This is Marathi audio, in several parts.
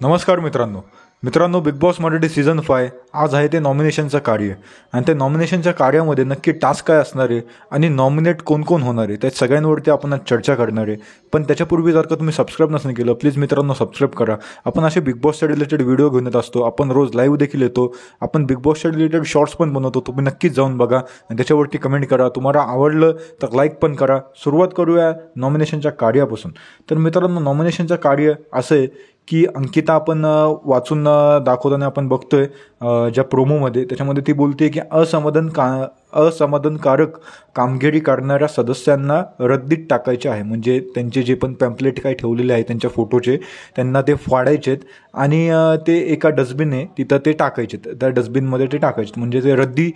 नमस्कार मित्रांनो बिग बॉस मराठी सीझन 5 आज आहे ते नॉमिनेशनचं कार्य आणि त्या नॉमिनेशनच्या कार्यामध्ये नक्की टास्क काय असणार आहे आणि नॉमिनेट कोण कोण होणार आहे त्या सगळ्यांवरती आपण आज चर्चा करणार आहे. पण त्याच्यापूर्वी जर का तुम्ही सबस्क्राईब नसेल केलं प्लीज मित्रांनो सबस्क्राईब करा. आपण असे बिग बॉसच्या रिलेटेड व्हिडिओ घेऊन येत असतो. आपण रोज लाईव्ह देखील येतो. आपण बिग बॉसच्या रिलेटेड शॉर्ट्स पण बनवतो. तुम्ही नक्कीच जाऊन बघा आणि त्याच्यावरती कमेंट करा. तुम्हाला आवडलं तर लाईक पण करा. सुरुवात करूया नॉमिनेशनच्या कार्यापासून. तर मित्रांनो नॉमिनेशनचं कार्य असं आहे की अंकिता आपण वाचून दाखवताना आपण बघतोय ज्या प्रोमोमध्ये त्याच्यामध्ये ती बोलते की असमाधानकारक कामगिरी करणाऱ्या सदस्यांना रद्दीत टाकायचे आहे. म्हणजे त्यांचे जे पण पॅम्पलेट काही ठेवलेले आहे त्यांच्या फोटोचे त्यांना ते फाडायचेत आणि ते एका डस्टबिन आहे तिथं ते टाकायचेत. त्या डस्टबिनमध्ये ते टाकायचे म्हणजे ते रद्दी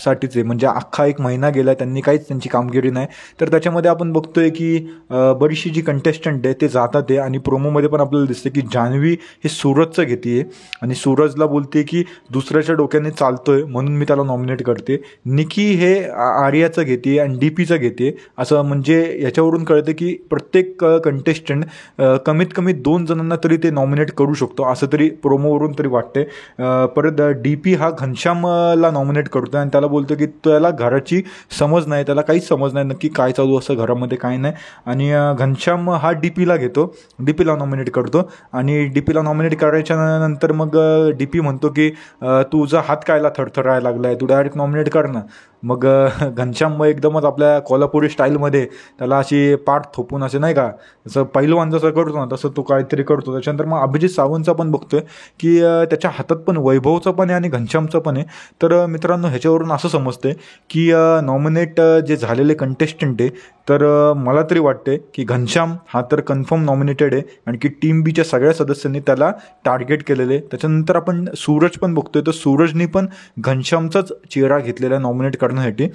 साठीचे. म्हणजे अख्खा एक महिना गेला त्यांनी काहीच त्यांची कामगिरी नाही. तर त्याच्यामध्ये आपण बघतोय की बरीचशी जी कंटेस्टंट आहे ते जातात आहे आणि प्रोमोमध्ये पण आपल्याला दिसते की जान्हवी हे सूरजचं घेते आणि सूरजला बोलते की दुसऱ्याच्या डोक्याने चालतोय म्हणून मी त्याला नॉमिनेट करते. निकी हे आर्याचं घेते आणि डीपीचं घेते. असं म्हणजे याच्यावरून कळतं की प्रत्येक कंटेस्टंट कमीत कमी 2 जणांना तरी ते नॉमिनेट करू शकतो असं तरी प्रोमोवरून तरी वाटते. परत डीपी हा घनश्यामला नॉमिनेट करतो आणि त्याला बोलतो की त्याला घराची समज नाही, त्याला काहीच समज नाही नक्की काय चालू असं घरामध्ये काय नाही. आणि घनश्याम हा डीपीला घेतो, डीपीला नॉमिनेट करतो आणि डीपीला नॉमिनेट करायच्या नंतर मग डीपी म्हणतो की तुझा हात कायला थरथरायला लागला आहे, तू डायरेक्ट नॉमिनेट कर ना. मग घनश्याम एकदमच आपल्या कोल्हापुरी स्टाईलमध्ये त्याला अशी पाठ थोपून असे नाही का जसं पैलवान जसं करतो ना तसं तो काहीतरी करतो. त्याच्यानंतर मग अभिजित सावंतचा पण बघतोय की त्याच्या हातात पण वैभवचं पण आहे आणि घनश्यामचं पण आहे. तर मित्रांनो ह्याच्यावरून असं समजते की नॉमिनेट जे झालेले कंटेस्टंट आहे तर मला तरी वाटते की घनश्याम हा तर कन्फर्म नॉमिनेटेड आहे आणि की टीम बीच्या सगळ्या सदस्यांनी त्याला टार्गेट केलेले. त्याच्यानंतर आपण सूरज पण बघतोय तर सूरजनी पण घनश्यामचाच चेहरा घेतलेला आहे नॉमिनेट करण्यासाठी.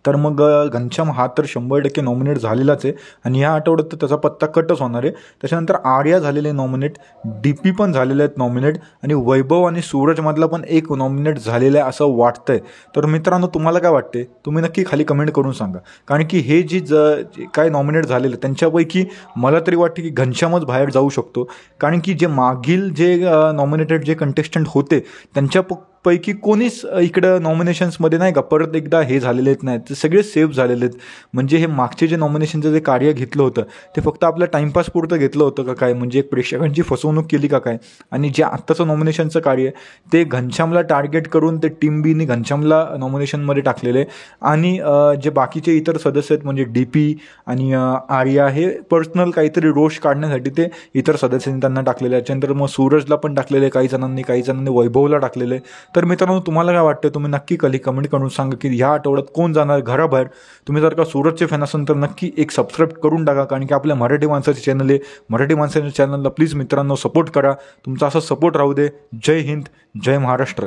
तर मग घनश्याम हा तर 100% नॉमिनेट झालेलाच आहे आणि या आठवड्यात तर त्याचा पत्ता कटच होणार आहे. त्याच्यानंतर आर्या झालेले नॉमिनेट, डीपी पण झालेले आहेत नॉमिनेट आणि वैभव आणि सूरजमधला पण एक नॉमिनेट झालेलं आहे असं वाटतंय. तर मित्रांनो तुम्हाला काय वाटते तुम्ही नक्की खाली कमेंट करून सांगा. कारण की हे जी काय नॉमिनेट झालेले त्यांच्यापैकी मला तरी वाटते की घनश्यामच बाहेर जाऊ शकतो. कारण की जे मागील जे नॉमिनेटेड जे कंटेस्टंट होते त्यांच्या पैकी कोणीच इकडं नॉमिनेशन्समध्ये नाही का परत एकदा हे झालेले आहेत नाहीत, ते सगळे सेव्ह झालेले आहेत. म्हणजे हे मागचे जे नॉमिनेशनचं जे कार्य घेतलं होतं ते फक्त आपल्या टाईमपास पुरतं घेतलं होतं का काय, म्हणजे एक प्रेक्षकांची फसवणूक केली का काय. आणि जे आत्ताचं नॉमिनेशनचं कार्य आहे ते घनश्यामला टार्गेट करून ते टीम बीने घनश्यामला नॉमिनेशनमध्ये टाकलेले आणि जे बाकीचे इतर सदस्य आहेत म्हणजे डीपी आणि आर्या हे पर्सनल काहीतरी रोष काढण्यासाठी ते इतर सदस्यांनी त्यांना टाकलेले. त्याच्यानंतर मग सूरजला पण टाकलेले काही जणांनी वैभवला टाकलेले. तर मित्रांनो तुम्हाला काय वाटतं तुम्ही नक्की खाली कमेंट करून सांगा की ह्या आठवड्यात कोण जाणार घराबाहेर. तुम्ही जर का सूरजचे फॅन असाल तर नक्की एक सबस्क्राईब करून टाका. कारण की आपल्या मराठी माणसाचे चॅनल आहे. मराठी माणसाच्या चॅनलला प्लीज मित्रांनो सपोर्ट करा. तुमचा असा सपोर्ट राहू दे. जय हिंद, जय महाराष्ट्र.